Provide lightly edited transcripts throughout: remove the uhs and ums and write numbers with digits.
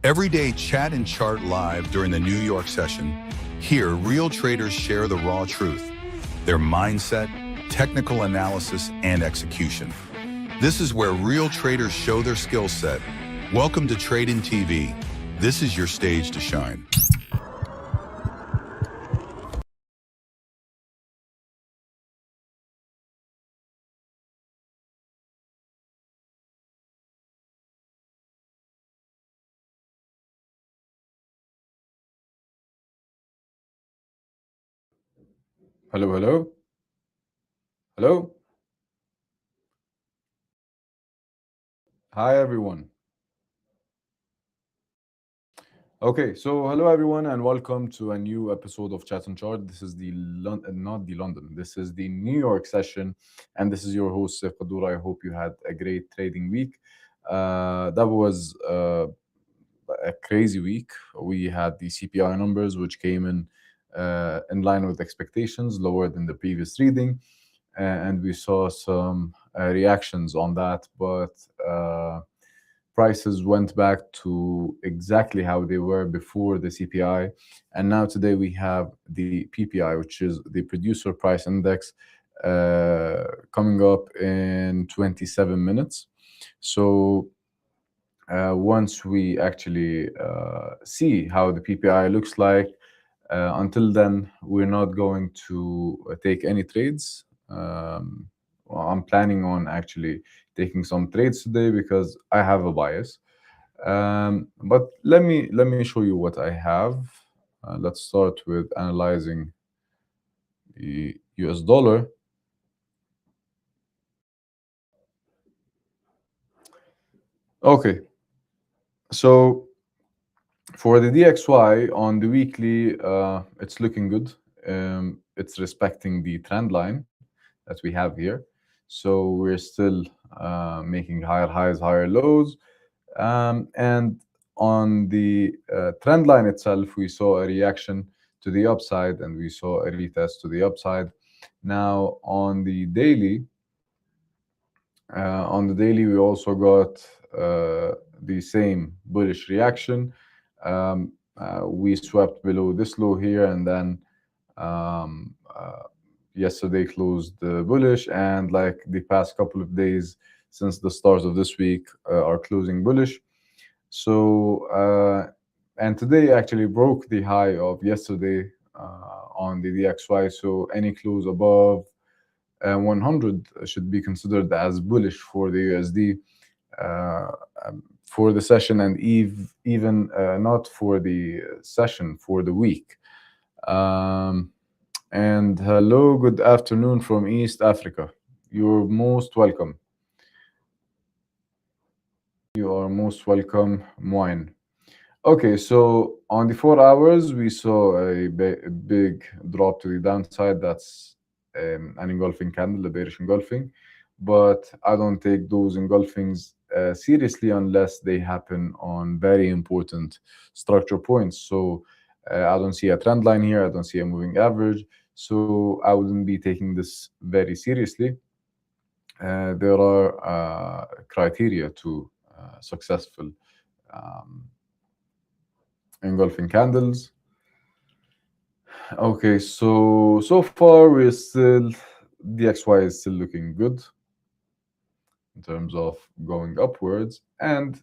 Every day, chat and chart live during the New York session. Here, real traders share the raw truth, their mindset, technical analysis, and execution. This is where real traders show their skill set. Welcome to Tradin TV. This is your stage to shine. Hello, hello, hello. Hi, everyone. Okay, so hello, everyone, and welcome to a new episode of Chat and Chart. This is not the London. This is the New York session, and this is your host Saif. I hope you had a great trading week. That was a crazy week. We had the CPI numbers, which came in line with expectations, lower than the previous reading, and we saw some reactions on that, but prices went back to exactly how they were before the CPI. And now today we have the PPI, which is the Producer Price Index, coming up in 27 minutes. So once we actually see how the PPI looks like, until then, we're not going to take any trades. Well, I'm planning on actually taking some trades today because I have a bias. But let me show you what I have. Let's start with analyzing the US dollar. Okay, so for the DXY on the weekly, it's looking good. It's respecting the trend line that we have here. So we're still making higher highs, higher lows. And on the trend line itself, we saw a reaction to the upside and we saw a retest to the upside. Now on the daily, we also got the same bullish reaction. We swept below this low here, and then yesterday closed bullish, and like the past couple of days since the start of this week are closing bullish. So and today actually broke the high of yesterday on the DXY. So any close above 100 should be considered as bullish for the USD for the session, and even not for the session, for the week. And hello, good afternoon from East Africa. You're most welcome. You are most welcome, Moine. Okay, so on the 4 hours, we saw a big drop to the downside. That's an engulfing candle, a bearish engulfing. But I don't take those engulfings seriously unless they happen on very important structure points. So I don't see a trend line here. I don't see a moving average. So I wouldn't be taking this very seriously. There are criteria to successful um, engulfing candles. Okay, so far we're still DXY is still looking good in terms of going upwards, and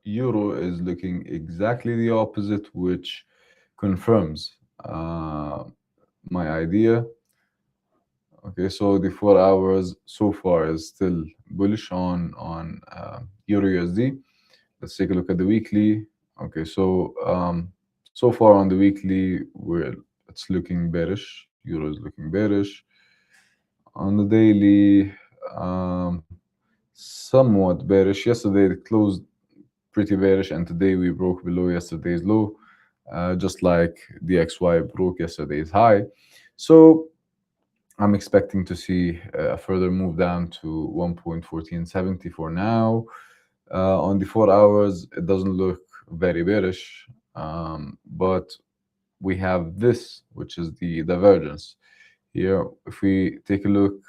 Euro is looking exactly the opposite, which confirms my idea. Okay, so the 4 hours so far is still bullish on Euro USD. Let's take a look at the weekly. Okay, so far on the weekly, it's looking bearish. Euro is looking bearish. On the daily, somewhat bearish. Yesterday it closed pretty bearish, and today we broke below yesterday's low, just like DXY broke yesterday's high. So I'm expecting to see a further move down to 1.1470 for now. On the 4 hours, it doesn't look very bearish, but we have this, which is the divergence. Here, if we take a look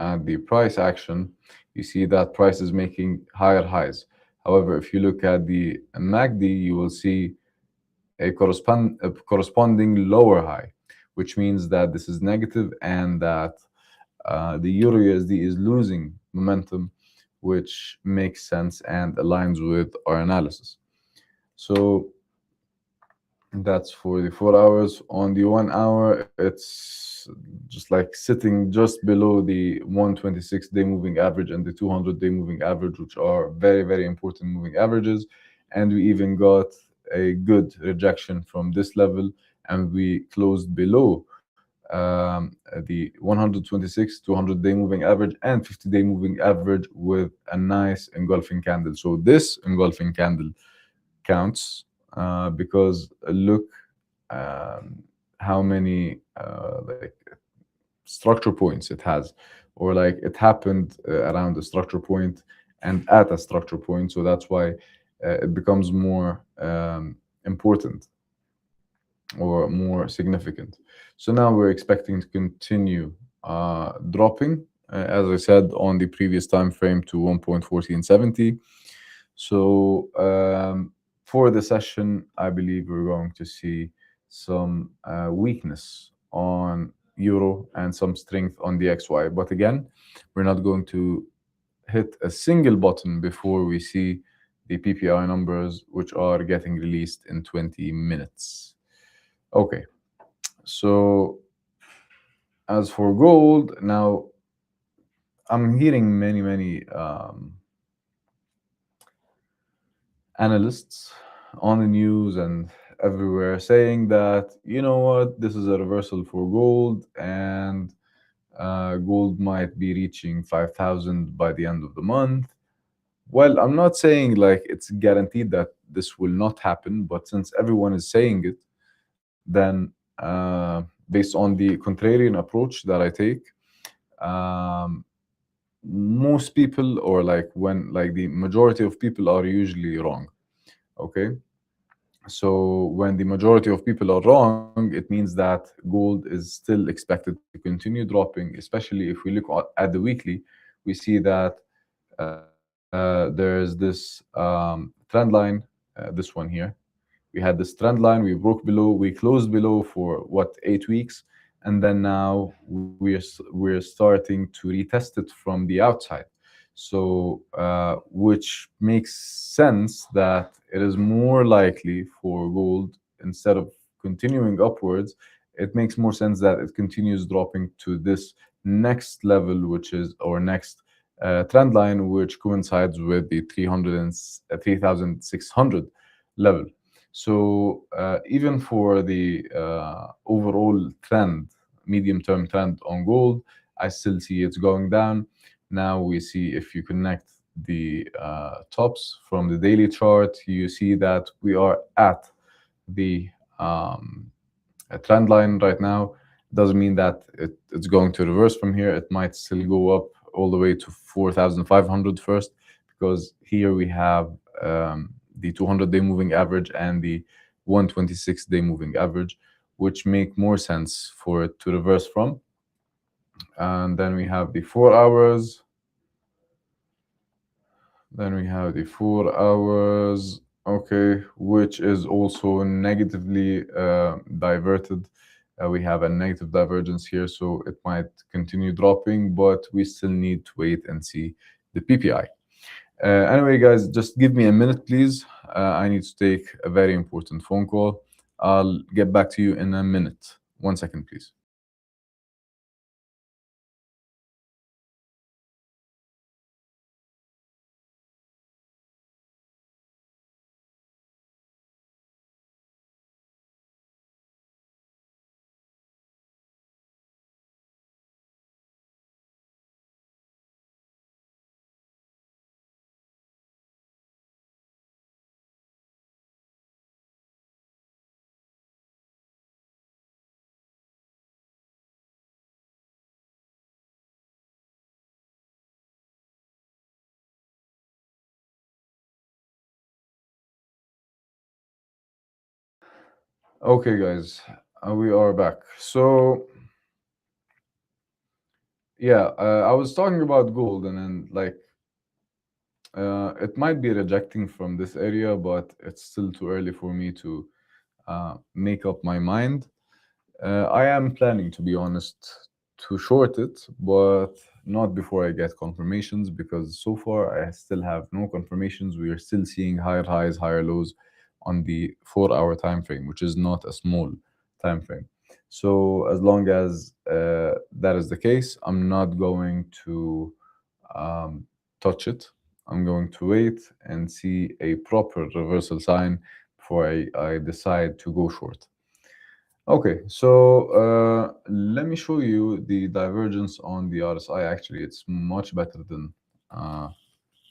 at the price action, you see that price is making higher highs. However, if you look at the MACD, you will see a corresponding lower high, which means that this is negative and that the Euro USD is losing momentum, which makes sense and aligns with our analysis. So that's for the 4 hours. On the 1 hour, it's just like sitting just below the 126-day moving average and the 200-day moving average, which are very, very important moving averages. And we even got a good rejection from this level, and we closed below the 126, 200-day moving average, and 50-day moving average with a nice engulfing candle. So this engulfing candle counts because look how many like structure points it has, or like it happened around a structure point and at a structure point. So that's why it becomes more important or more significant. So now we're expecting to continue dropping, as I said on the previous time frame, to 1.1470. So for the session, I believe we're going to see some weakness on euro and some strength on the XY. But again, we're not going to hit a single button before we see the PPI numbers, which are getting released in 20 minutes. Okay, so as for gold, now I'm hearing many analysts on the news and everywhere saying that, you know what, this is a reversal for gold, and gold might be reaching 5,000 by the end of the month. Well, I'm not saying like it's guaranteed that this will not happen, but since everyone is saying it, then based on the contrarian approach that I take, um, most people, or like when like the majority of people are usually wrong. Okay, so when the majority of people are wrong, it means that gold is still expected to continue dropping, especially if we look at the weekly. We see that there's this trend line, this one here. We had this trend line, we broke below, we closed below for what, 8 weeks, and then now we're starting to retest it from the outside. So which makes sense that it is more likely for gold, instead of continuing upwards, it makes more sense that it continues dropping to this next level, which is our next trend line, which coincides with the 3,600 level. So even for the overall trend, medium term trend on gold, I still see it's going down. Now we see, if you connect the tops from the daily chart, you see that we are at the trend line right now. Doesn't mean that it's going to reverse from here. It might still go up all the way to 4,500 first, because here we have the 200-day moving average and the 126-day moving average, which make more sense for it to reverse from. And then we have the 4 hours. Then we have the 4 hours, okay, which is also negatively diverted. We have a negative divergence here, so it might continue dropping, but we still need to wait and see the PPI. Anyway, guys, just give me a minute, please. I need to take a very important phone call. I'll get back to you in a minute. 1 second, please. Okay, guys, we are back. So, yeah, I was talking about gold, and then like It might be rejecting from this area, but it's still too early for me to make up my mind. I am planning, to be honest, to short it, but not before I get confirmations because so far I still have no confirmations. We are still seeing higher highs, higher lows on the 4 hour time frame, which is not a small time frame. So as long as that is the case, I'm not going to um, touch it. I'm going to wait and see a proper reversal sign before I decide to go short. Okay, so let me show you the divergence on the RSI. Actually, it's much better than, uh,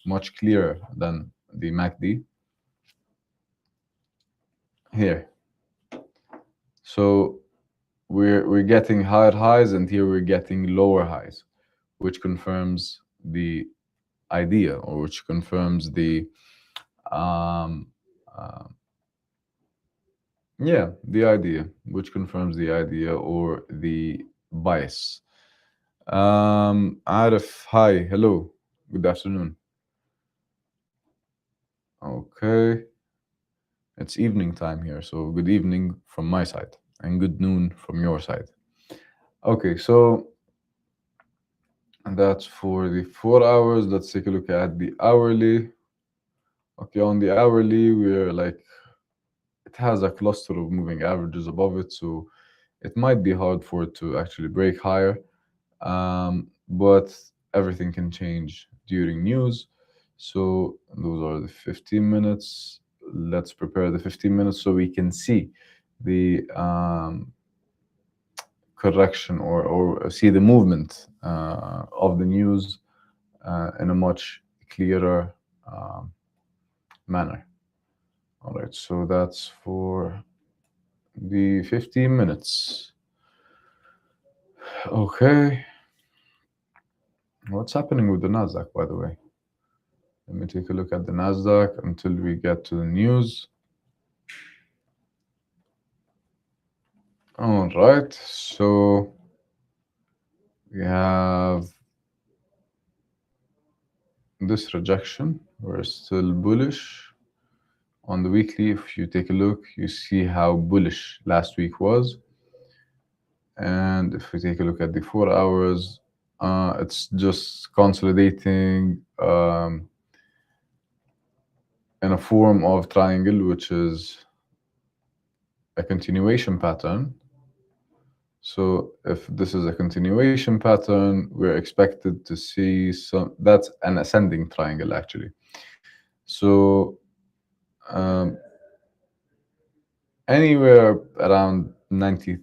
much clearer than the MACD here. So we're getting higher highs, and here we're getting lower highs, which confirms the idea, or which confirms the um, uh, yeah, the idea, which confirms the idea or the bias. Arif, hi, hello, good afternoon. Okay, it's evening time here, so good evening from my side and good noon from your side. Okay, so that's for the 4 hours. Let's take a look at the hourly. Okay, on the hourly, we're like, it has a cluster of moving averages above it, so it might be hard for it to actually break higher. But everything can change during news. So those are the 15 minutes. Let's prepare the 15 minutes so we can see the correction, or see the movement of the news in a much clearer um, manner. All right, so that's for the 15 minutes. Okay, what's happening with the Nasdaq, by the way? Let me take a look at the Nasdaq until we get to the news. All right, so we have this rejection. We're still bullish. On the weekly, if you take a look, you see how bullish last week was. And if we take a look at the 4 hours, it's just consolidating in a form of triangle, which is a continuation pattern. So if this is a continuation pattern, we're expected to see some, that's an ascending triangle actually. So um, anywhere around 90,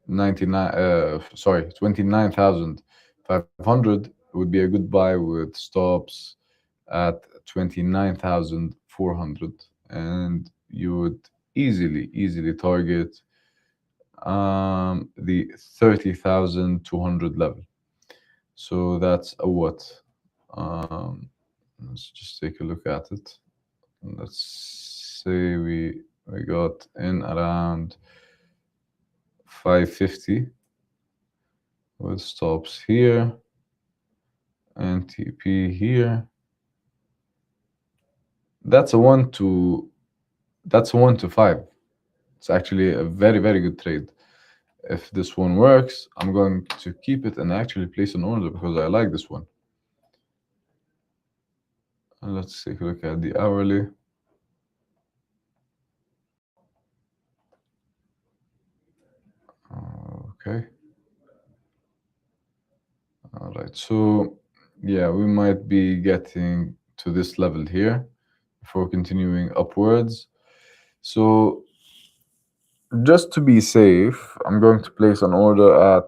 99, sorry, 29,500 would be a good buy with stops at 29,400. And you would easily target the 30,200 level. So that's a what? Let's just take a look at it. Let's say we got in around 550 with stops here and TP here. That's a 1 to 5. It's actually a very good trade. If this one works, I'm going to keep it and actually place an order because I like this one. And let's take a look at the hourly. Okay. All right. So yeah, we might be getting to this level here before continuing upwards. So just to be safe, I'm going to place an order at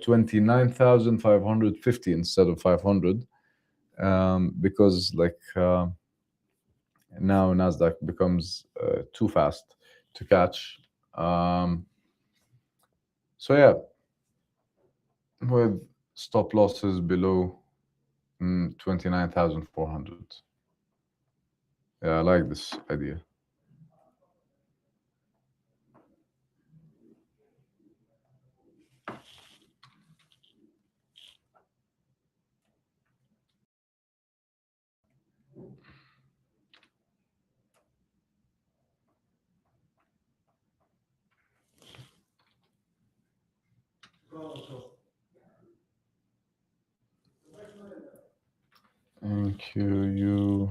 29,550 instead of 500, because like now Nasdaq becomes too fast to catch. Um, so yeah, with stop losses below 29,400. Yeah, I like this idea. QU.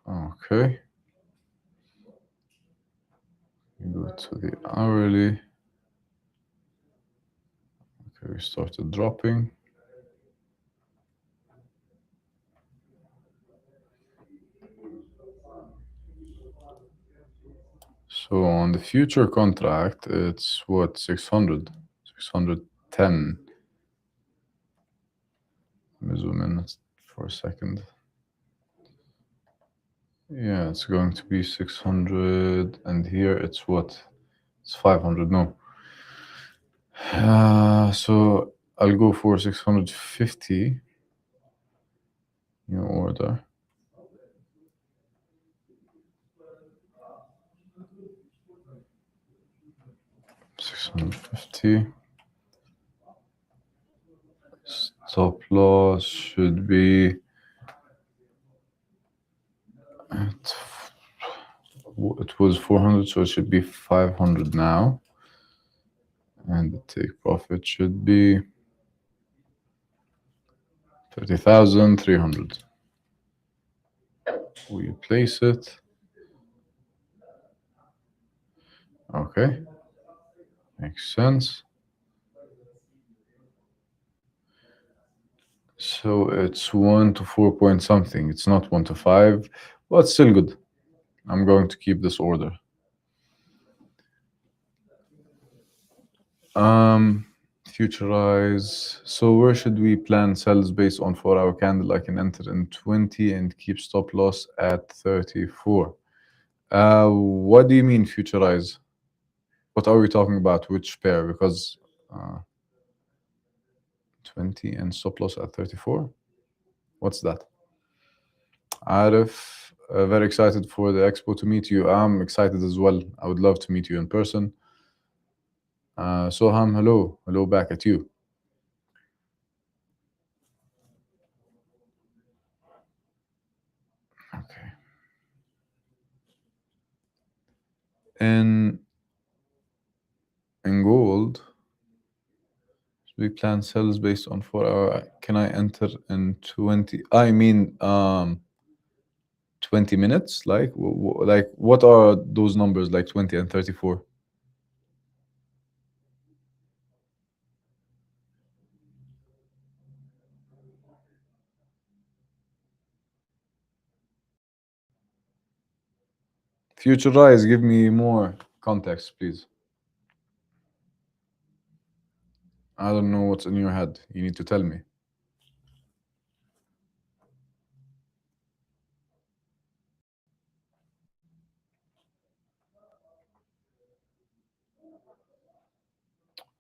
Okay. We go to the hourly. Okay, we started dropping. So on the future contract, it's what, 600, 610. Let me zoom in for a second. Yeah, it's going to be 600, and here it's what? It's 500. No. So I'll go for 650. New order. 650. Stop loss should be at, it was 400, so it should be 500 now. And the take profit should be 30,300. We place it. Okay, makes sense. So it's 1 to 4 point something. It's not 1 to 5, but still good. I'm going to keep this order. Um, Futurize. So where should we plan sells based on 4-hour candle? I can enter in 20 and keep stop loss at 34. What do you mean futurize? What are we talking about? Which pair? Because 20 and stop loss at 34. What's that? Arif, very excited for the expo to meet you. I'm excited as well. I would love to meet you in person. Soham, hello. Hello back at you. Okay. In in gold, we plan sells based on 4-hour. Can I enter in 20? I mean, 20 minutes. Like what are those numbers? Like 20 and 34. Future Rise, give me more context, please. I don't know what's in your head. You need to tell me.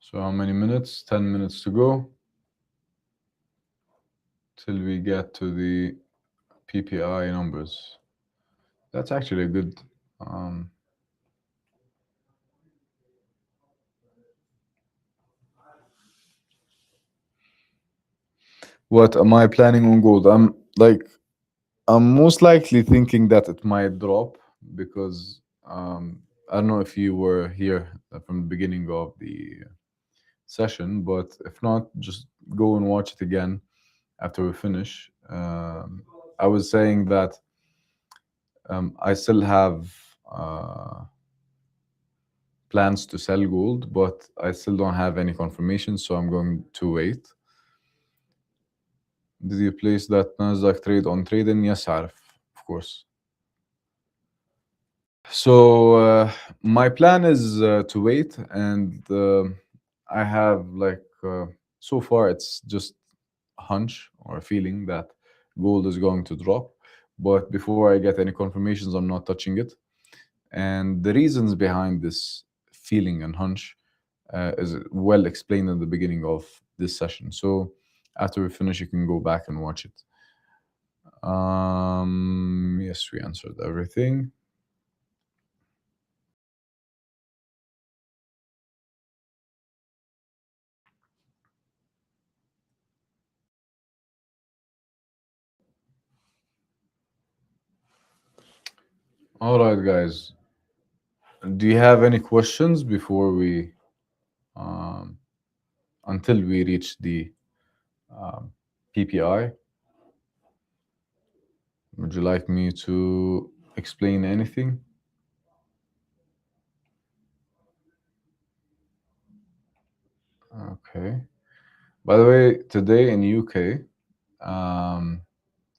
So how many minutes? 10 minutes to go till we get to the PPI numbers. That's actually a good. Um, what am I planning on gold? I'm most likely thinking that it might drop because I don't know if you were here from the beginning of the session, but if not, just go and watch it again after we finish. I was saying that I still have plans to sell gold, but I still don't have any confirmation, so I'm going to wait. Did you place that Nasdaq trade on Tradin? Yes, Arif, of course. So my plan is to wait, and I have so far it's just a hunch or a feeling that gold is going to drop. But before I get any confirmations, I'm not touching it. And the reasons behind this feeling and hunch is well explained in the beginning of this session. So after we finish, you can go back and watch it. Yes, we answered everything. All right, guys. Do you have any questions before um, until we reach the PPI. Would you like me to explain anything? Okay. By the way, today in UK, um,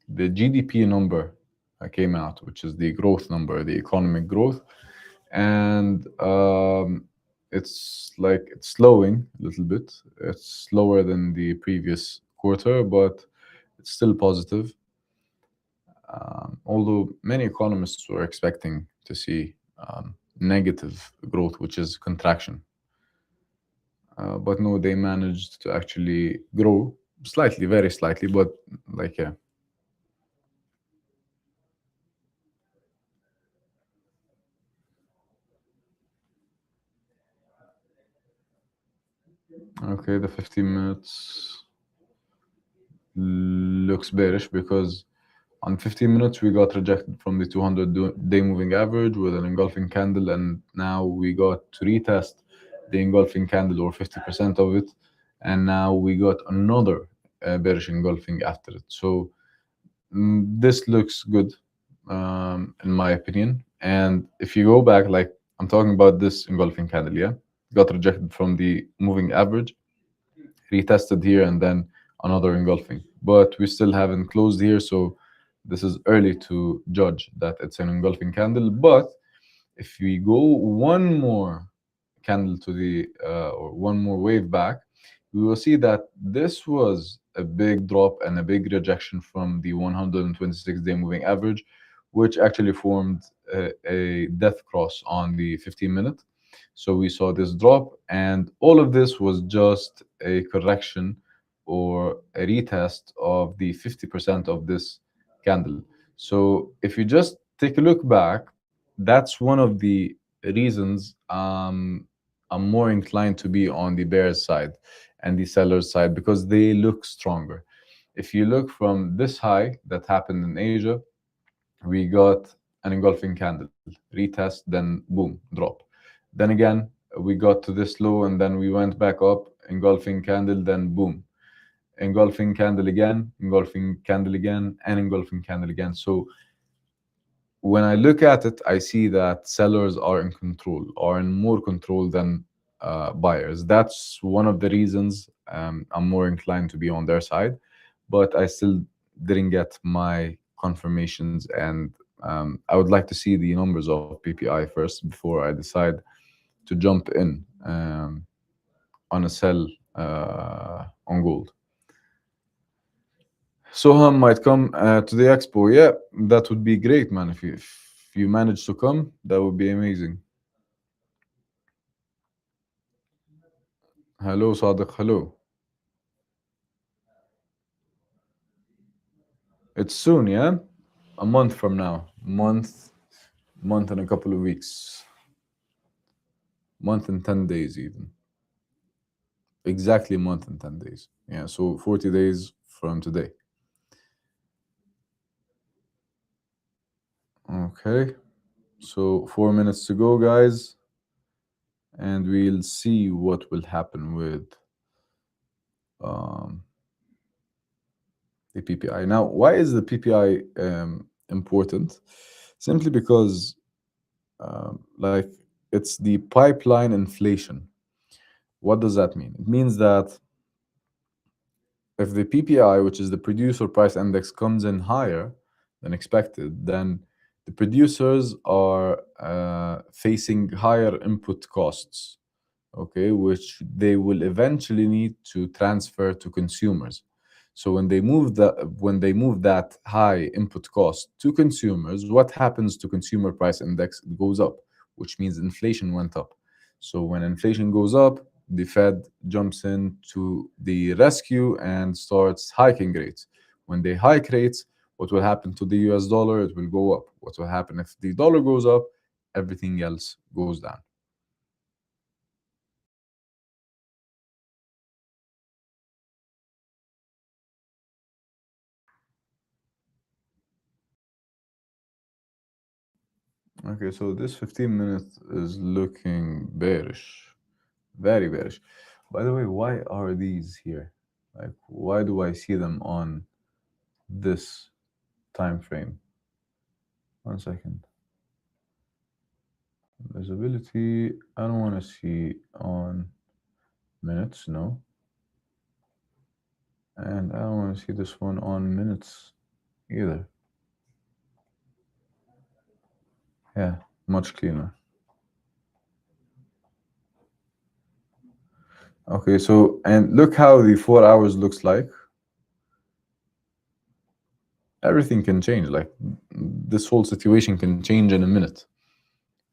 the GDP number came out, which is the growth number, the economic growth, and it's like it's slowing a little bit. It's slower than the previous quarter, but it's still positive. Although many economists were expecting to see negative growth, which is contraction. But no, they managed to actually grow slightly, very slightly, but like, yeah. Okay, the 15 minutes looks bearish because on 15 minutes we got rejected from the 200-day moving average with an engulfing candle, and now we got to retest the engulfing candle or 50% of it, and now we got another bearish engulfing after it. So this looks good, in my opinion. And if you go back, like I'm talking about this engulfing candle, yeah, got rejected from the moving average, retested here, and then another engulfing. But we still haven't closed here, so this is early to judge that it's an engulfing candle. But if we go one more candle to the or one more wave back, we will see that this was a big drop and a big rejection from the 126-day moving average, which actually formed a death cross on the 15-minute. So we saw this drop, and all of this was just a correction or a retest of the 50% of this candle. So if you just take a look back, that's one of the reasons I'm more inclined to be on the bears side and the sellers side because they look stronger. If you look from this high that happened in Asia, we got an engulfing candle, retest, then boom, drop. Then again, we got to this low and then we went back up, engulfing candle, then boom, engulfing candle again, engulfing candle again, and engulfing candle again. So when I look at it, I see that sellers are in control, are in more control than buyers. That's one of the reasons I'm more inclined to be on their side, but I still didn't get my confirmations, and I would like to see the numbers of PPI first before I decide to jump in on a sell on gold. Soham might come to the expo. Yeah, that would be great, man. If you manage to come, that would be amazing. Hello, Sadiq. Hello. It's soon, yeah? A month from now. Month and a couple of weeks. Month and 10 days, even. Exactly a month and 10 days. Yeah, so 40 days from today. Okay. So 4 minutes to go, guys. And we'll see what will happen with um, the PPI. Now, why is the PPI important? Simply because, like, it's the pipeline inflation. What does that mean? It means that if the PPI, which is the producer price index, comes in higher than expected, then the producers are facing higher input costs, okay, which they will eventually need to transfer to consumers. So when they move that high input cost to consumers, what happens to consumer price index? It goes up, which means inflation went up. So when inflation goes up, the Fed jumps in to the rescue and starts hiking rates. When they hike rates, what will happen to the US dollar? It will go up. What will happen if the dollar goes up? Everything else goes down. Okay, so this 15 minutes is looking bearish, very bearish. By the way, why are these here? Like, why do I see them on this time frame? 1 second. Visibility. I don't want to see on minutes, no. And I don't want to see this one on minutes either. Yeah, much cleaner. Okay, so, and look how the 4 hours looks like. Everything can change. Like, this whole situation can change in a minute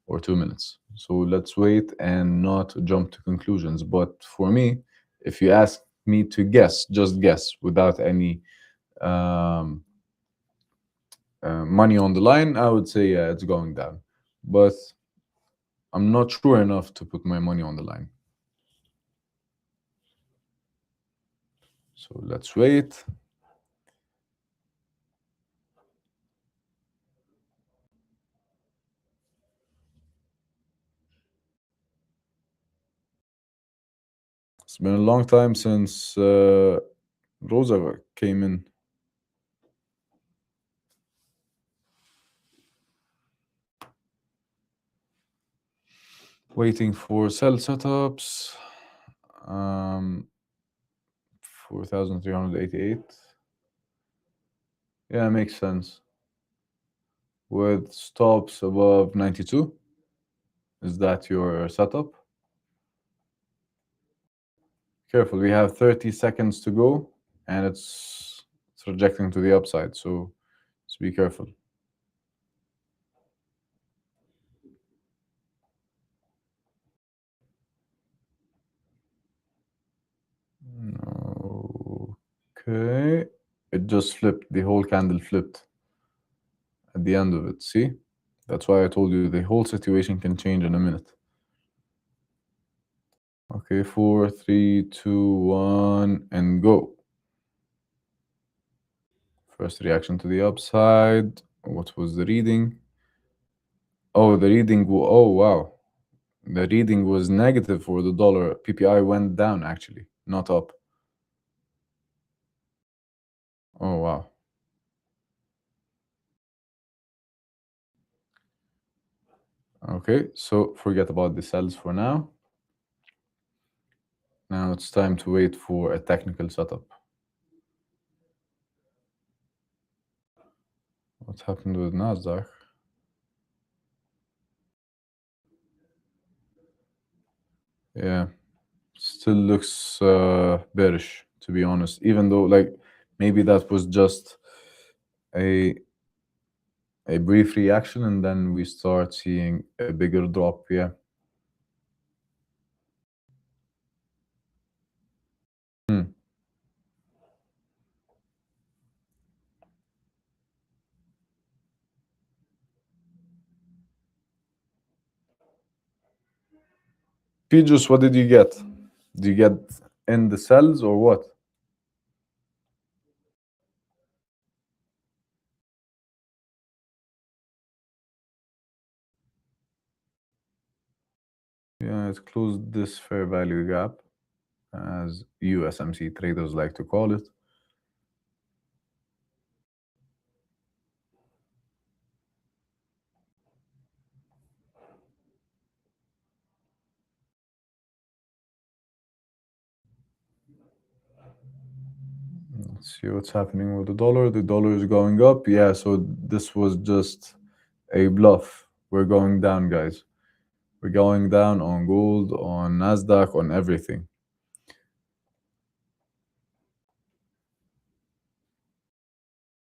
or 2 minutes. So let's wait and not jump to conclusions. But for me, if you ask me to guess, just guess without any um, money on the line, I would say yeah, it's going down. But I'm not sure enough to put my money on the line. So let's wait. It's been a long time since Rosa came in. Waiting for cell setups. 4,388. Yeah, makes sense. With stops above 92. Is that your setup? Careful, we have 30 seconds to go and it's rejecting to the upside, so just be careful. Okay. It just flipped. The whole candle flipped at the end of it. See? That's why I told you the whole situation can change in a minute. Okay, 4, 3, 2, 1, and go. First reaction to the upside. What was the reading? Oh, the reading. Oh, wow. The reading was negative for the dollar. PPI went down, actually, not up. Oh, wow. Okay, so forget about the cells for now. Now it's time to wait for a technical setup. What happened with Nasdaq? Yeah, still looks bearish, to be honest. Even though, like, maybe that was just a a brief reaction, and then we start seeing a bigger drop. Yeah. Hmm. Pijus, what did you get? Did you get in the cells or what? Yeah, it closed this fair value gap, as USMC traders like to call it. Let's see what's happening with the dollar. The dollar is going up. Yeah, so this was just a bluff. We're going down, guys. We're going down on gold, on Nasdaq, on everything.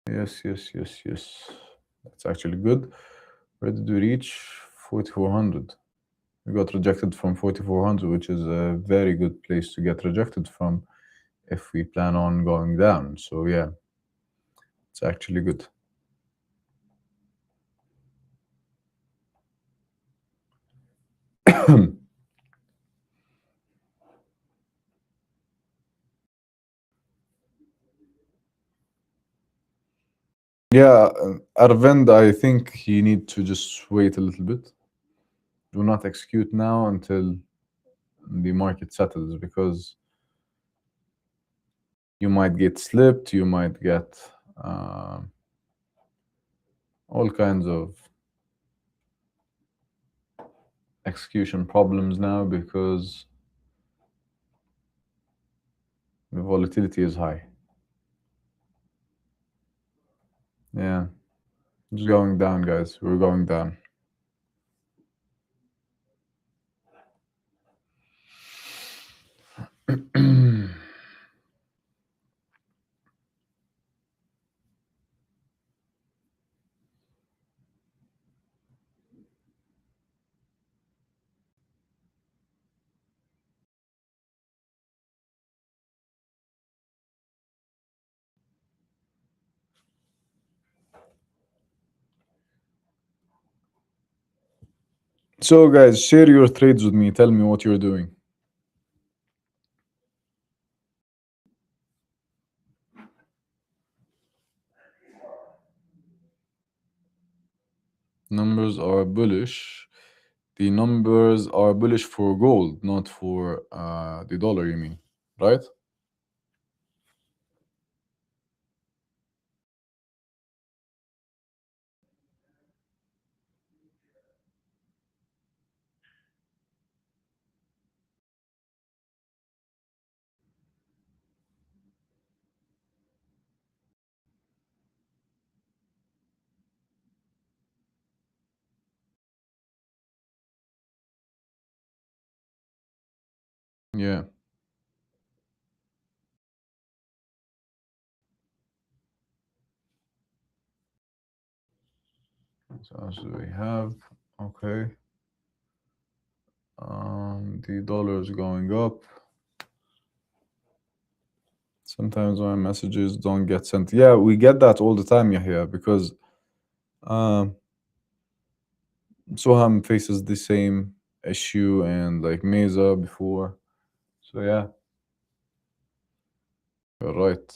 Yes, yes, yes, yes. That's actually good. Where did we reach? 4,400. We got rejected from 4,400, which is a very good place to get rejected from if we plan on going down. So yeah, it's actually good. Yeah, Arvind, I think you need to just wait a little bit. Do not execute now until the market settles, because You might get slipped, you might get um, all kinds of execution problems now because the volatility is high. Yeah, just going down, guys. We're going down. So, guys, share your trades with me. Tell me what you're doing. Numbers are bullish. The numbers are bullish for gold, not for the dollar, you mean, right? Yeah. So as we have, okay. The dollar is going up. Sometimes my messages don't get sent. Yeah, we get that all the time, Yahya, because um, Soham faces the same issue and like Mesa before. So yeah, you're right.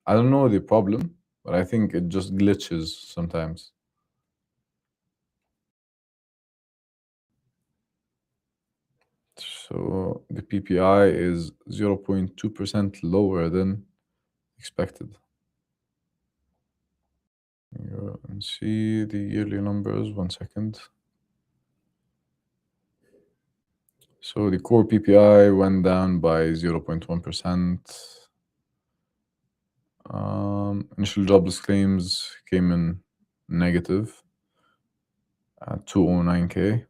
I don't know the problem, but I think it just glitches sometimes. So the PPI is 0.2% lower than expected. And see the yearly numbers, 1 second. So the core PPI went down by 0.1%. Initial jobless claims came in negative at 209K.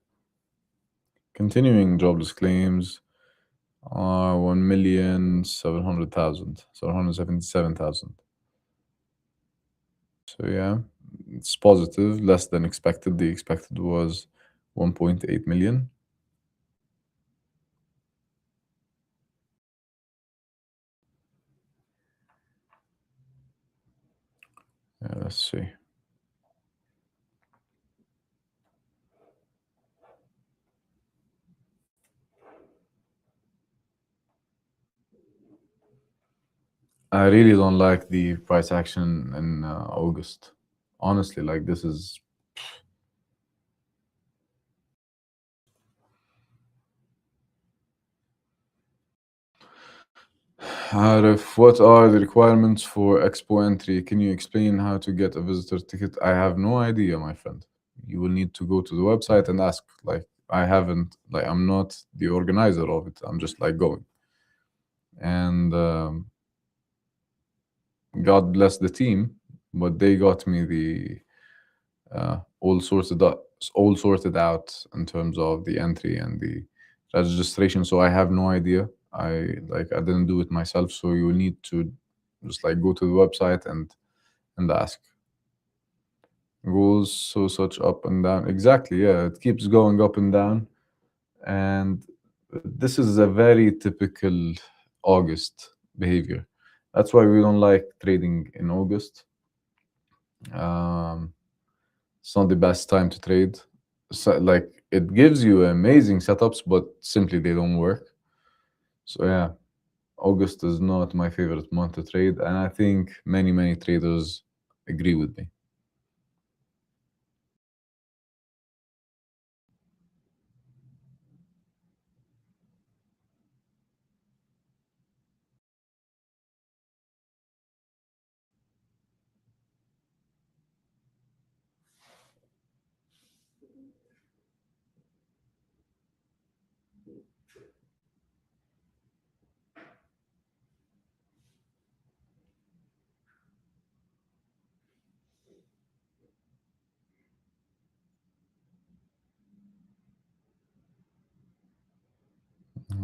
Continuing jobless claims are 1,700,000, 777,000. So yeah, it's positive, less than expected. The expected was 1.8 million. Yeah, let's see. I really don't like the price action in August. Honestly, like this is Arif, what are the requirements for Expo entry? Can you explain how to get a visitor ticket? I have no idea, my friend. You will need to go to the website and ask. Like, I haven't, like, I'm not the organizer of it. I'm just like going. And God bless the team, but they got me the all sorted out in terms of the entry and the registration. So I have no idea. I didn't do it myself. So you will need to just like go to the website and ask. Goes so such up and down. Exactly. Yeah, it keeps going up and down, and this is a very typical August behavior. That's why we don't like trading in August. Um, it's not the best time to trade. So, like it gives you amazing setups, but simply they don't work. So yeah, August is not my favorite month to trade, and I think many traders agree with me.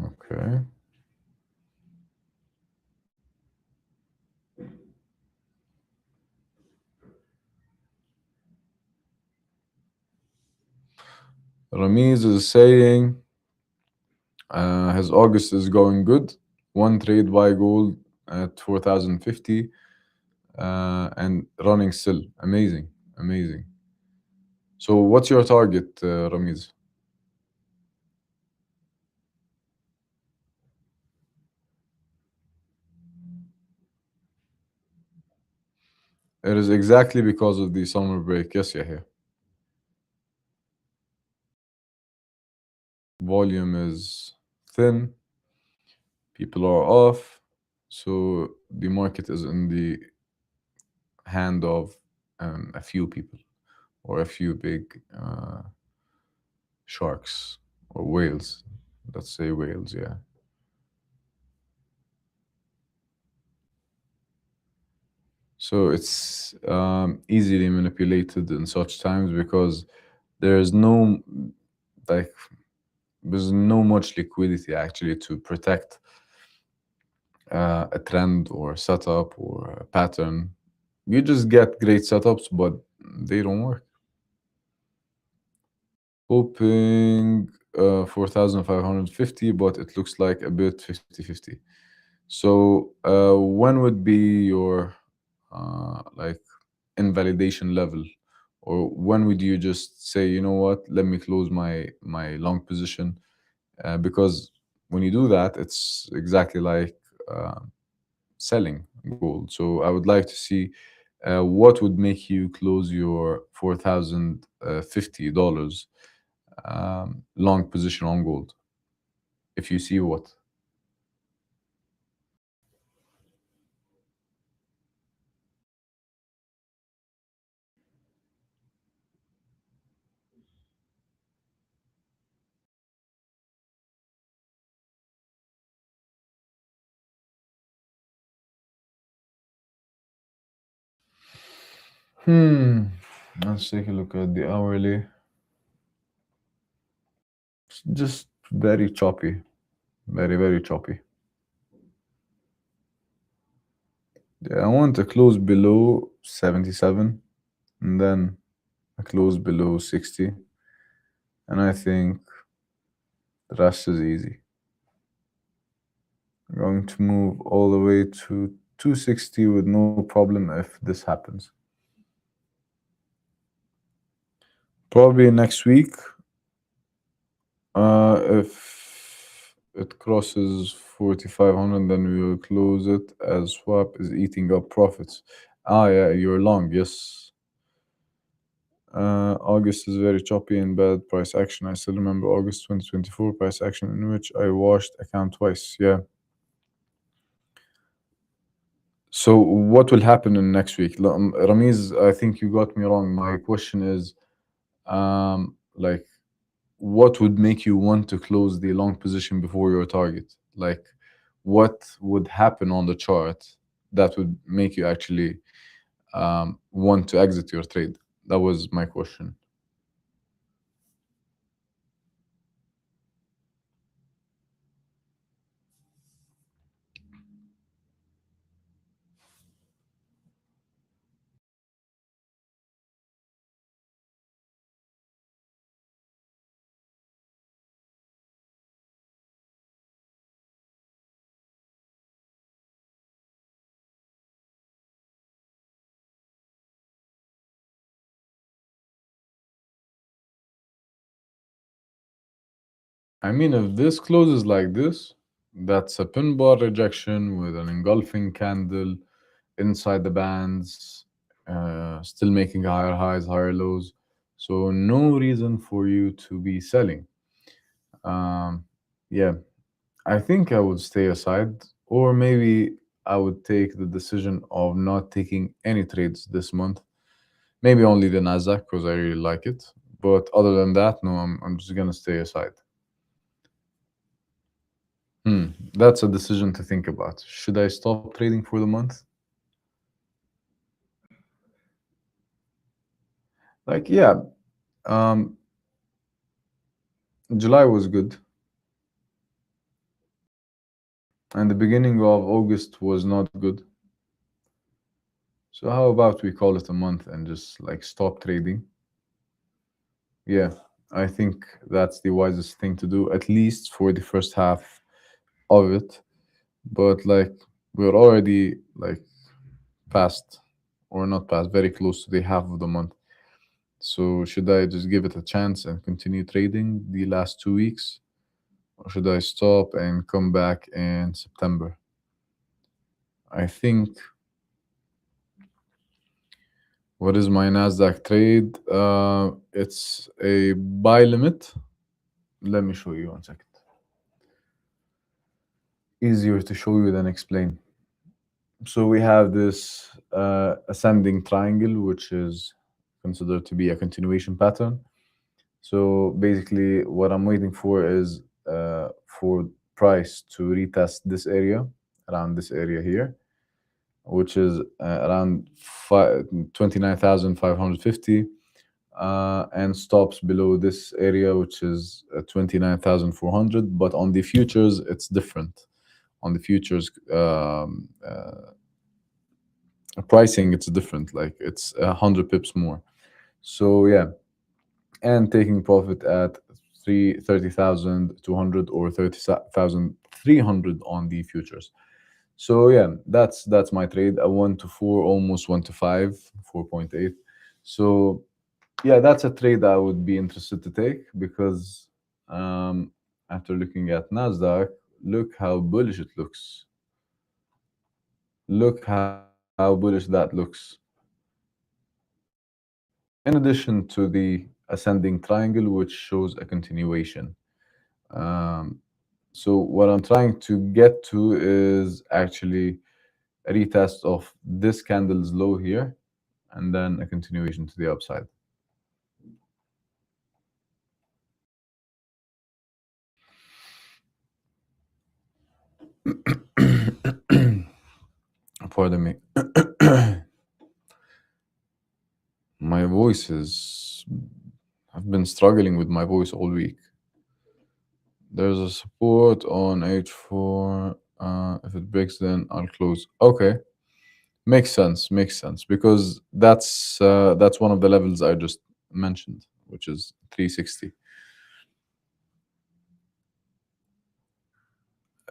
Okay. Ramiz is saying his August is going good. One trade buy gold at 4,050 and running still. Amazing. Amazing. So, what's your target, Ramiz? It is exactly because of the summer break. Yes, Yahya. Volume is thin, people are off, so the market is in the hand of a few people or a few big sharks or whales. Let's say whales, yeah. So it's easily manipulated in such times because there's no like there's no much liquidity actually to protect a trend or setup or a pattern. You just get great setups, but they don't work. Hoping 4,550, but it looks like a bit 50-50. So when would be your like invalidation level, or when would you just say, you know what, let me close my long position? Because when you do that, it's exactly like uh, selling gold. So I would like to see what would make you close your $4,050 long position on gold. If you see what, hmm, let's take a look at the hourly. It's just very choppy, very choppy. Yeah, I want to close below 77 and then I close below 60. And I think the rest is easy. I'm going to move all the way to 260 with no problem if this happens. Probably next week, if it crosses 4,500, then we will close it as swap is eating up profits. Ah, yeah, you're long, yes. August is very choppy and bad price action. I still remember August 2024 price action in which I washed account twice. Yeah. So what will happen in next week? Ramiz, I think you got me wrong. My question is, like, what would make you want to close the long position before your target? Like, what would happen on the chart that would make you actually want to exit your trade? That was my question. I mean, if this closes like this, that's a pin bar rejection with an engulfing candle inside the bands, still making higher highs, higher lows. So no reason for you to be selling. Um, yeah, I think I would stay aside, or maybe I would take the decision of not taking any trades this month. Maybe only the Nasdaq because I really like it. But other than that, no, I'm just gonna stay aside. That's a decision to think about. Should I stop trading for the month? Like, yeah, um, July was good. and the beginning of August was not good. So how about we call it a month and just like stop trading? Yeah, I think that's the wisest thing to do, at least for the first half of it. But like we're already like past, or not past, very close to the half of the month. So should I just give it a chance and continue trading the last 2 weeks? Or should I stop and come back in September? I think, what is my Nasdaq trade? It's a buy limit. Let me show you 1 second. Easier to show you than explain. So we have this ascending triangle, which is considered to be a continuation pattern. So basically, what I'm waiting for is for price to retest this area, around this area here, which is around 29,550, and stops below this area, which is 29,400. But on the futures, it's different. On the futures pricing, it's different. Like it's 100 pips more. So yeah, and taking profit at 30,200 or 30,300 on the futures. So yeah, that's my trade. A 1 to 4, almost 1 to 5, 4.8. So yeah, that's a trade I would be interested to take because um, after looking at Nasdaq, look how bullish it looks. Look how bullish that looks. In addition to the ascending triangle, which shows a continuation. Um, so what I'm trying to get to is actually a retest of this candle's low here, and then a continuation to the upside. Pardon me. My voice is. I've been struggling with my voice all week. There's a support on H4. If it breaks, then I'll close. Okay, makes sense. Makes sense because that's one of the levels I just mentioned, which is 360.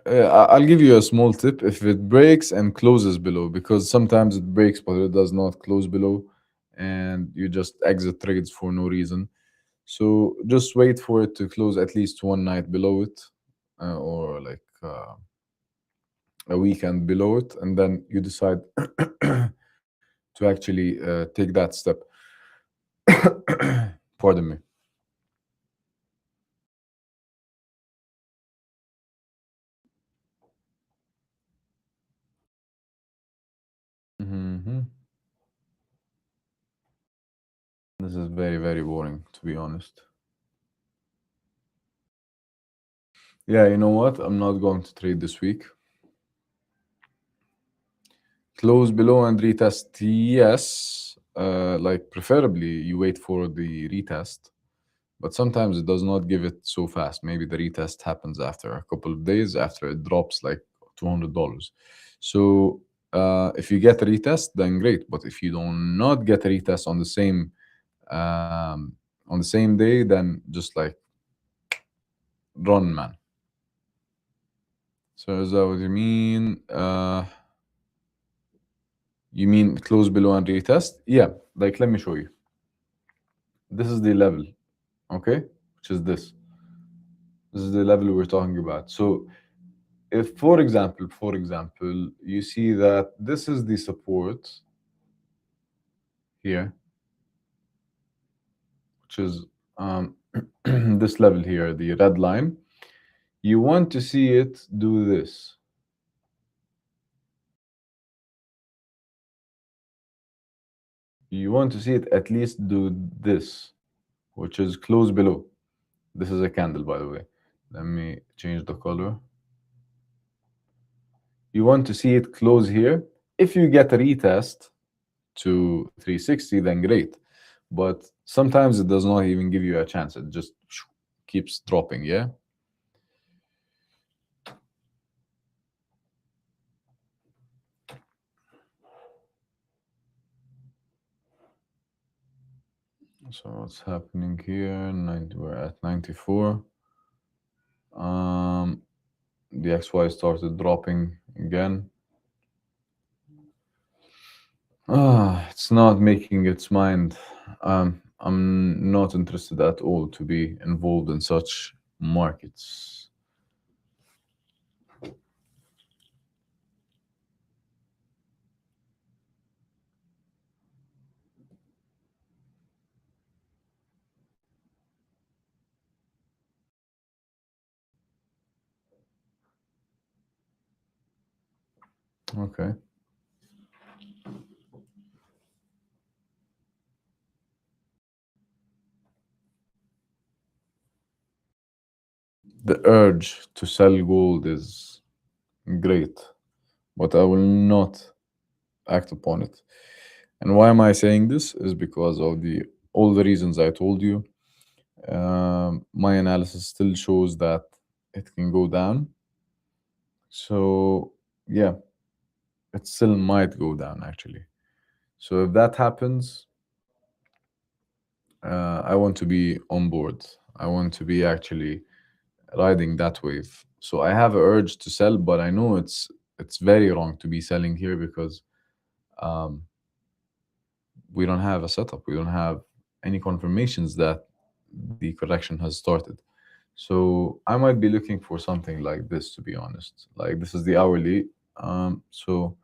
I'll give you a small tip. If it breaks and closes below, because sometimes it breaks but it does not close below, and you just exit trades for no reason. So just wait for it to close at least one night below it, or like a weekend below it, and then you decide to actually take that step. Pardon me. Hmm. This is very, very boring, to be honest. Yeah, you know what? I'm not going to trade this week. Close below and retest, yes. Like preferably you wait for the retest, but sometimes it does not give it so fast. Maybe the retest happens after a couple of days after it drops like $200. So if you get a retest, then great. But if you do not get a retest on the same day, then just like run, man. So is that what you mean? You mean close below and retest? Yeah, like let me show you. This is the level, okay? Which is this. This is the level we're talking about. So if, for example, you see that this is the support here, which is this level here, the red line. You want to see it do this. You want to see it at least do this, which is close below. This is a candle, by the way. Let me change the color. You want to see it close here. If you get a retest to 360, then great. But sometimes it does not even give you a chance. It just keeps dropping, yeah? So what's happening here? 90, we're at 94. Um, the XY started dropping again. It's not making its mind. I'm not interested at all to be involved in such markets. Okay. The urge to sell gold is great, but I will not act upon it. And why am I saying this? Is because of the all the reasons I told you. My analysis still shows that it can go down. So yeah, it still might go down actually. So if that happens, I want to be on board. I want to be actually riding that wave. So I have an urge to sell, but I know it's very wrong to be selling here because um, we don't have a setup. We don't have any confirmations that the correction has started. So I might be looking for something like this, to be honest. Like this is the hourly. So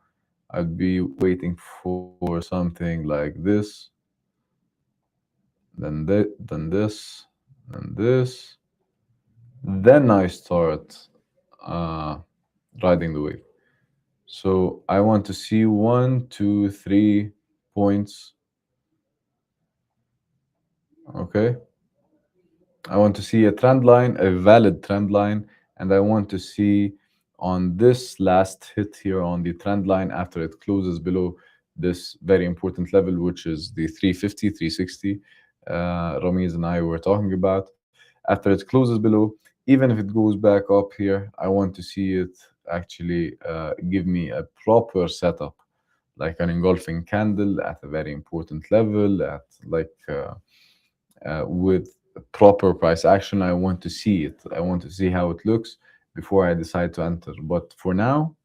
I'd be waiting for something like this, then this, then this. Then I start uh, riding the wave. So I want to see 1, 2, 3 points. Okay. I want to see a trend line, a valid trend line, and I want to see on this last hit here on the trend line after it closes below this very important level, which is the 350, 360. Ramiz and I were talking about. After it closes below, even if it goes back up here, I want to see it actually give me a proper setup, like an engulfing candle at a very important level, at with proper price action. I want to see it. I want to see how it looks before I decide to enter. But for now,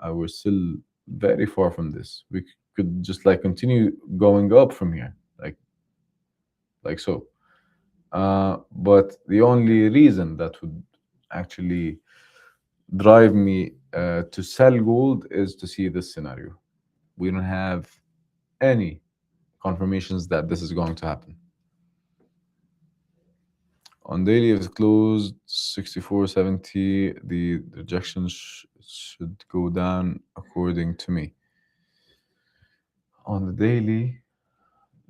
we're still very far from this. We could just like continue going up from here, like so. But the only reason that would actually drive me to sell gold is to see this scenario. We don't have any confirmations that this is going to happen. On daily, if it closed 64.70, the rejection should go down according to me. On the daily,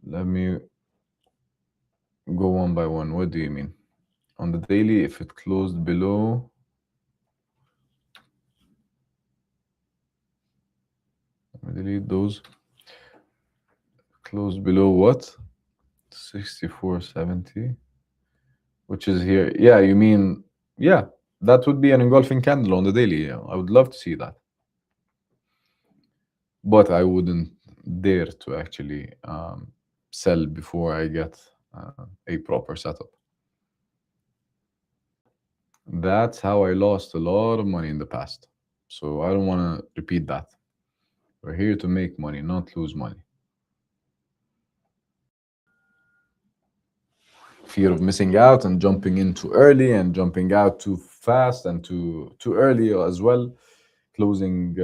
let me go one by one. What do you mean? On the daily, if it closed below, let me delete those. Closed below what? 64.70, which is here. Yeah, you mean, yeah, that would be an engulfing candle on the daily. Yeah, I would love to see that. But I wouldn't dare to actually sell before I get a proper setup. That's how I lost a lot of money in the past. So I don't want to repeat that. We're here to make money, not lose money. Fear of missing out and jumping in too early and jumping out too fast and too early as well. Closing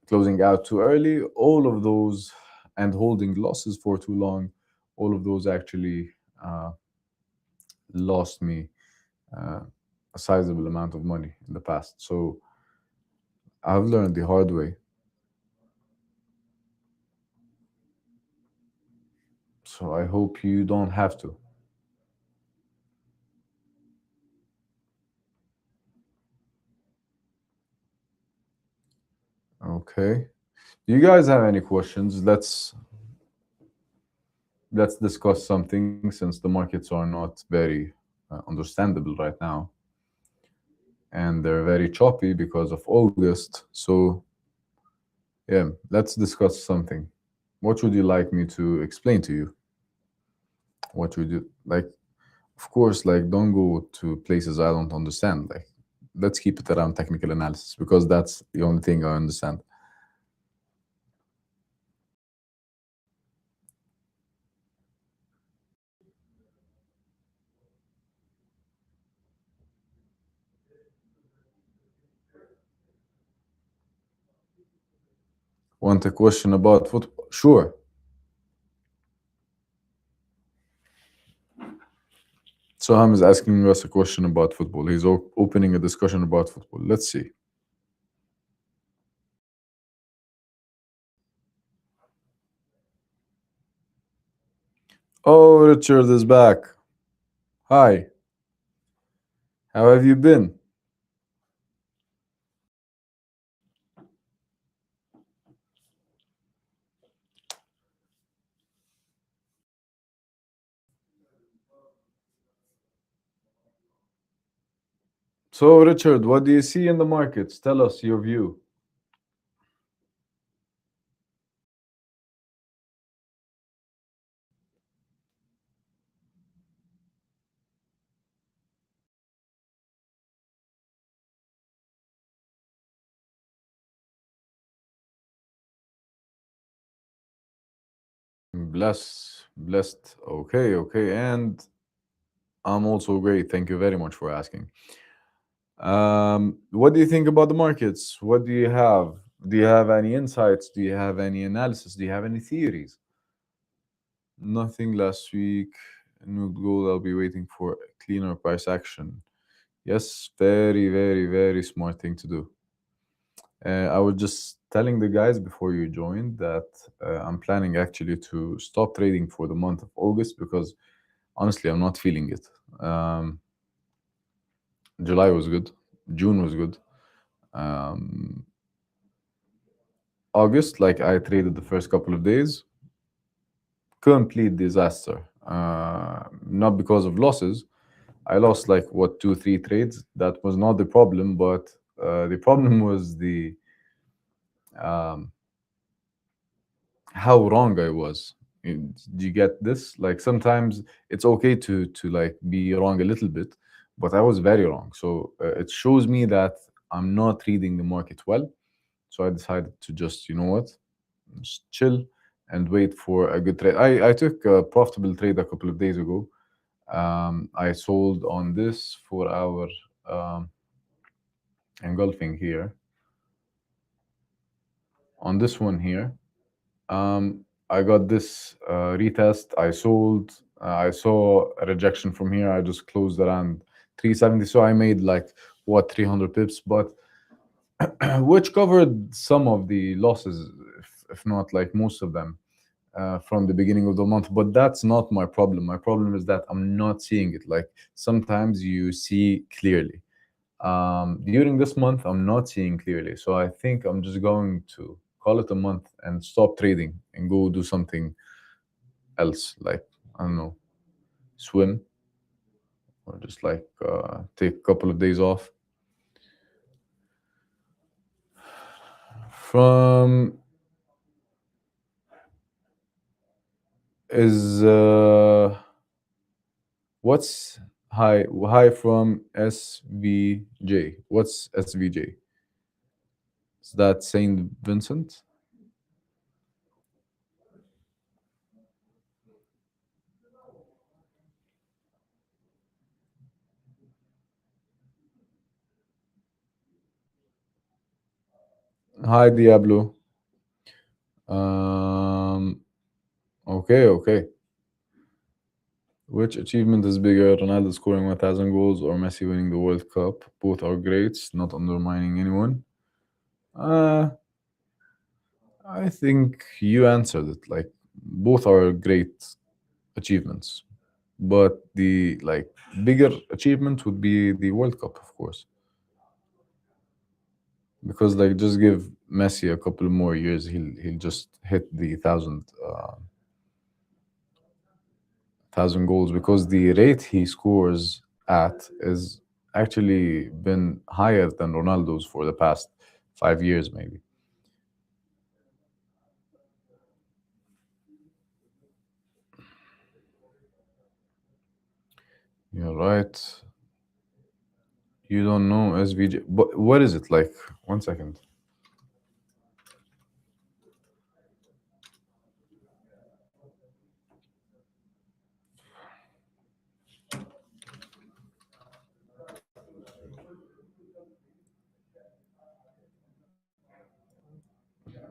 closing out too early. All of those and holding losses for too long. All of those actually lost me uh, a sizable amount of money in the past. So I've learned the hard way. So I hope you don't have to. Okay. Do you guys have any questions? Let's discuss something since the markets are not very understandable right now and they're very choppy because of August. So yeah, let's discuss something. What would you like me to explain to you? What would you like? Of course, like don't go to places I don't understand. Like let's keep it around technical analysis because that's the only thing I understand. Want a question about football? Sure. Soham is asking us a question about football. He's opening a discussion about football. Let's see. Oh, Richard is back. Hi, how have you been? So, Richard, what do you see in the markets? Tell us your view. Blessed. Okay, okay. And I'm also great. Thank you very much for asking. What do you think about the markets? What do you have? Do you have any insights? Do you have any analysis? Do you have any theories? Nothing last week. New goal. I'll be waiting for cleaner price action. Yes, very, very, very smart thing to do. I was just telling the guys before you joined that I'm planning actually to stop trading for the month of August because honestly, I'm not feeling it. Um, July was good, June was good. Um, August, like I traded the first couple of days, complete disaster. Not because of losses. I lost like what 2, 3 trades. That was not the problem, but the problem was the um, how wrong I was. Do you get this? Like sometimes it's okay to like be wrong a little bit, but I was very wrong. So it shows me that I'm not reading the market well. So I decided to just just chill and wait for a good trade. I took a profitable trade a couple of days ago. I sold on this for our um, engulfing here on this one here. I got this retest. I sold. I saw a rejection from here. I just closed around 370. So I made like what 300 pips, but which covered some of the losses, if not like most of them, from the beginning of the month. But that's not my problem. My problem is that I'm not seeing it. Like sometimes you see clearly. During this month, I'm not seeing clearly. So I think I'm just going to call it a month and stop trading and go do something else, like, I don't know, swim or just like take a couple of days off. From is what's hi from SVJ? What's SVJ? Is that Saint Vincent? Hi Diablo. Um, okay, okay. Which achievement is bigger, Ronaldo scoring 1,000 goals or Messi winning the World Cup? Both are great, not undermining anyone. Uh, I think you answered it. Like both are great achievements, but the like bigger achievement would be the World Cup, of course, because like just give Messi a couple more years, he'll just hit the thousand goals because the rate he scores at is actually been higher than Ronaldo's for the past 5 years, maybe. You're right. You don't know SVJ, but what is it like? 1 second.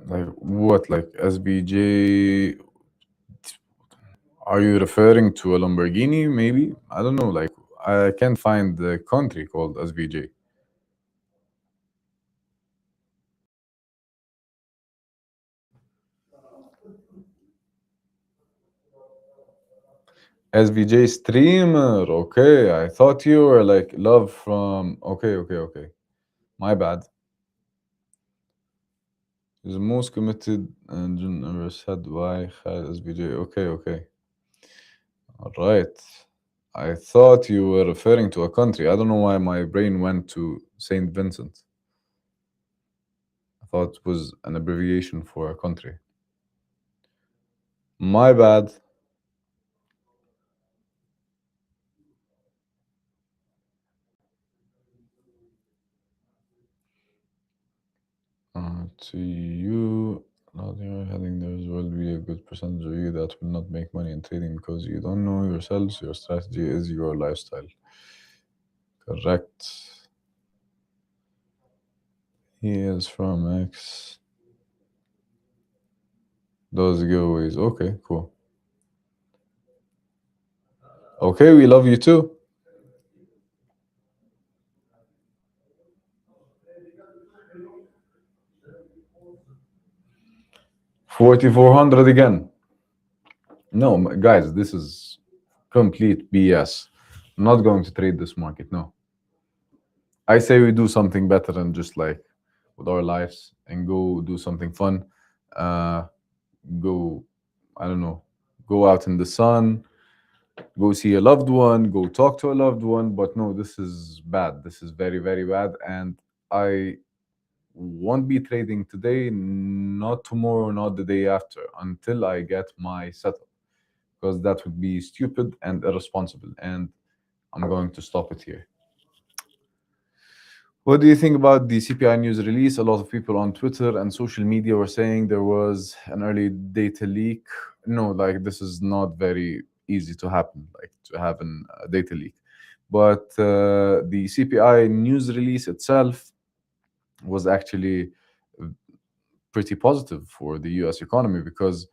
Like what? Like SVJ? Are you referring to a Lamborghini? Maybe I don't know. Like I can't find the country called SVJ. SVJ streamer. Okay, I thought you were like love from. Okay, okay, okay. My bad. Is the most committed engine ever said why had SVJ. Okay, okay. All right. I thought you were referring to a country. I don't know why my brain went to Saint Vincent. I thought it was an abbreviation for a country. My bad. To you, not you're heading there will be a good percentage of you that will not make money in trading because you don't know yourselves. Your strategy is your lifestyle. Correct. He is from X. Those giveaways. Okay, cool. Okay, we love you too. 4,400 again. No, guys, this is complete BS. I'm not going to trade this market. No. I say we do something better than just like with our lives and go do something fun. Uh, go, I don't know, go out in the sun, go see a loved one, go talk to a loved one. But no, this is bad. This is very, very bad. And I won't be trading today, not tomorrow, not the day after, until I get my setup, because that would be stupid and irresponsible. And I'm going to stop it here. What do you think about the CPI news release? A lot of people on Twitter and social media were saying there was an early data leak. No, like this is not very easy to happen, like to have a data leak. But the CPI news release itself was actually pretty positive for the US economy because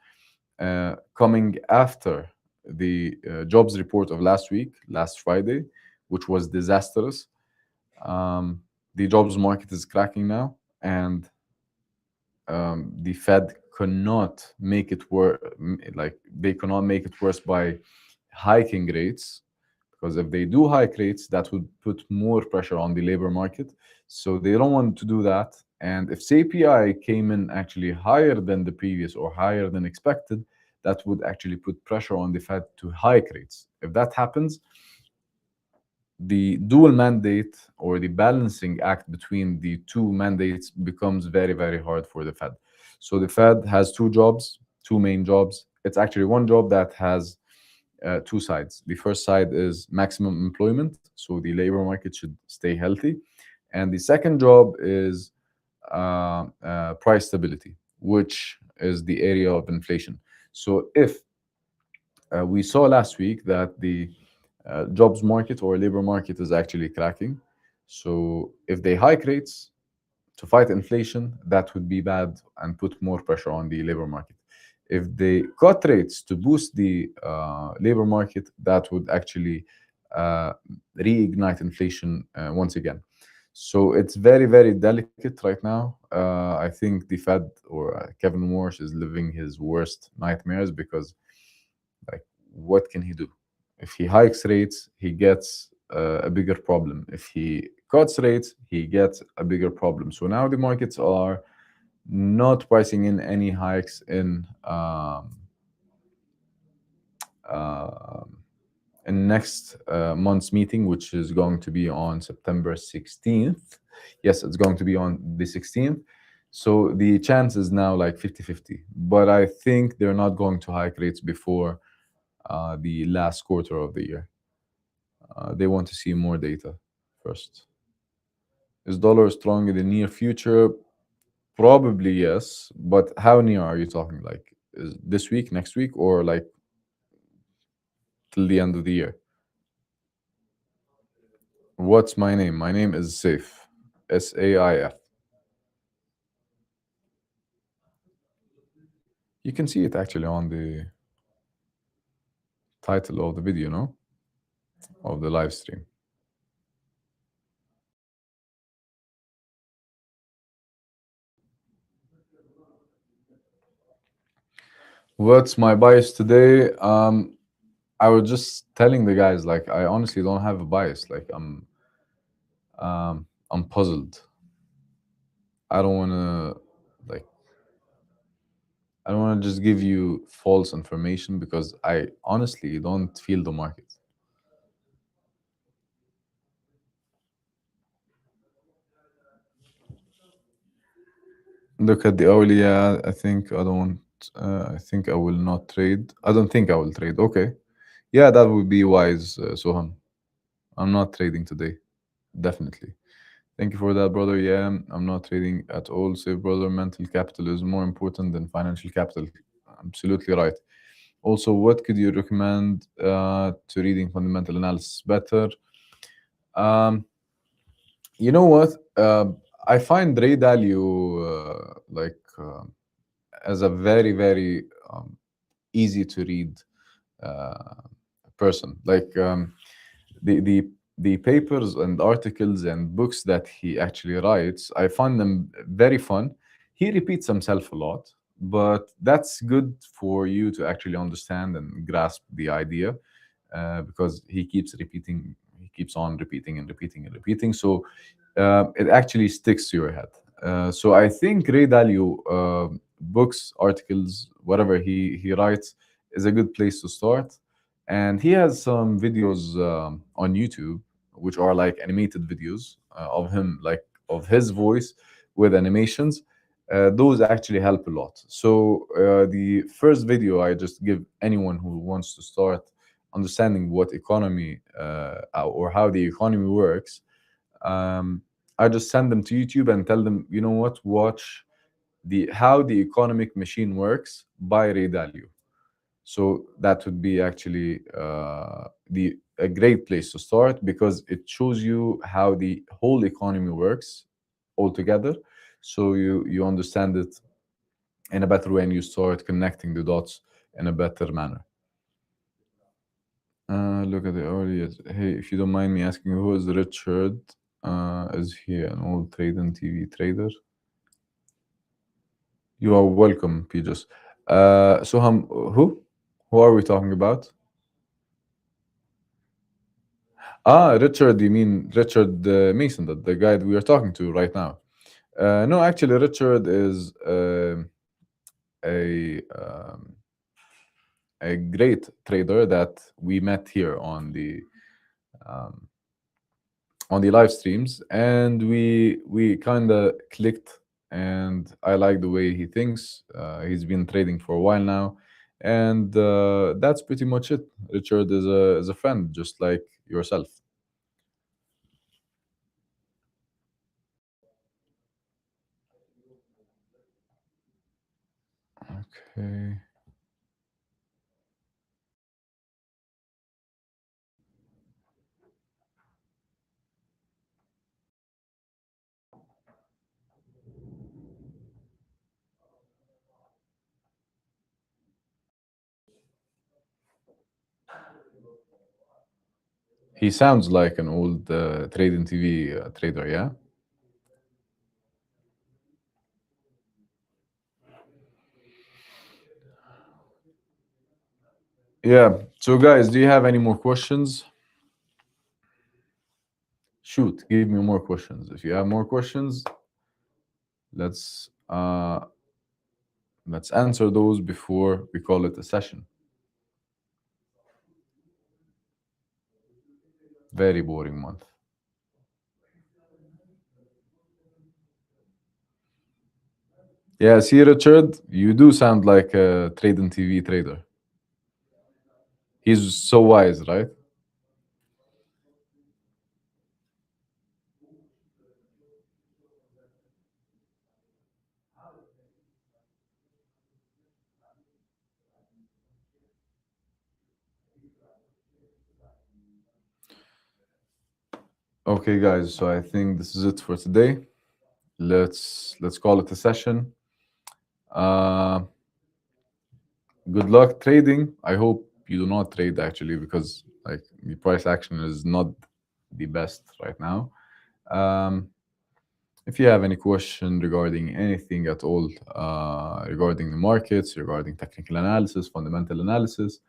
coming after the jobs report of last week, last Friday, which was disastrous, the jobs market is cracking now, and the Fed cannot make it worse. Like they cannot make it worse by hiking rates, because if they do hike rates, that would put more pressure on the labor market. So they don't want to do that. And if CPI came in actually higher than the previous or higher than expected, that would actually put pressure on the Fed to hike rates. If that happens, the dual mandate or the balancing act between the two mandates becomes very, very hard for the Fed. So the Fed has two jobs, two main jobs. It's actually one job that has two sides. The first side is maximum employment, so the labor market should stay healthy. And the second job is price stability, which is the area of inflation. So if we saw last week that the jobs market or labor market is actually cracking. So if they hike rates to fight inflation, that would be bad and put more pressure on the labor market. If they cut rates to boost the labor market, that would actually uh, reignite inflation once again. So it's very, very delicate right now. I think the Fed or Kevin Warsh is living his worst nightmares because, like, what can he do? If he hikes rates, he gets a bigger problem. If he cuts rates, he gets a bigger problem. So now the markets are not pricing in any hikes uh, in next month's meeting, which is going to be on September 16th. Yes, it's going to be on the 16th. So the chance is now like 50-50. But I think they're not going to hike rates before the last quarter of the year. They want to see more data first. Is dollar strong in the near future? Probably yes, but how near are you talking? Like, is this week, next week, or like till the end of the year? What's my name? My name is Saif. Saif. You can see it actually on the title of the video, no? Of the live stream. What's my bias today? I was just telling the guys, like, I honestly don't have a bias. Like, I'm puzzled. I don't want to, like, I don't want to just give you false information because I honestly don't feel the market. Look at the hourly. Yeah, I think I don't want. I think I will not trade. I don't think I will trade. Okay. Yeah, that would be wise, Soham. I'm not trading today. Definitely. Thank you for that, brother. Yeah, I'm not trading at all. Say, brother, mental capital is more important than financial capital. Absolutely right. Also, what could you recommend to reading fundamental analysis better? Um, you know what? I find Ray Dalio as a very, very easy to read uh, person. The papers and articles and books that he actually writes, I find them very fun. He repeats himself a lot, but that's good for you to actually understand and grasp the idea because he keeps repeating, he keeps on repeating and repeating and repeating. So it actually sticks to your head. So I think Ray Dalio books, articles, whatever he writes is a good place to start. And he has some videos on YouTube, which are like animated videos of him, like of his voice with animations. Those actually help a lot. So the first video I just give anyone who wants to start understanding what economy or how the economy works. Um, I just send them to YouTube and tell them, you know what, watch the how the economic machine works by Ray Dalio. So that would be actually the a great place to start because it shows you how the whole economy works altogether. So you understand it in a better way and you start connecting the dots in a better manner. Look at the earliest. Hey, if you don't mind me asking, who is Richard? Is he an old Tradin TV trader? You are welcome, Pijos. Soham, who? Who are we talking about? Ah, Richard, you mean Richard Mason, the guy that we are talking to right now? No, actually, Richard is a a great trader that we met here um, on the live streams, and we kind of clicked, and I like the way he thinks. He's been trading for a while now, and that's pretty much it. Richard is a friend, just like yourself. Okay. He sounds like an old Trading TV trader, yeah? Yeah. So, guys, do you have any more questions? Shoot, give me more questions. If you have more questions, let's uh, let's answer those before we call it a session. Very boring month. Yeah, see, Richard, you do sound like a Trading TV trader. He's so wise, right? Okay, guys. So I think this is it for today. Let's call it a session. Uh, Good luck trading. I hope you do not trade actually, because like the price action is not the best right now. Um, if you have any question regarding anything at all, regarding the markets, regarding technical analysis, fundamental analysis,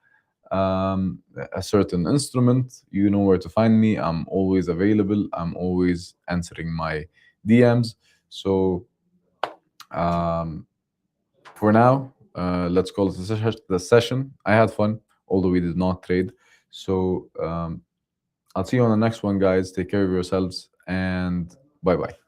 a certain instrument, you know where to find me. I'm always available. I'm always answering my DMs. So um, for now, let's call it the session. I had fun, although we did not trade. So I'll see you on the next one, guys. Take care of yourselves, and bye bye.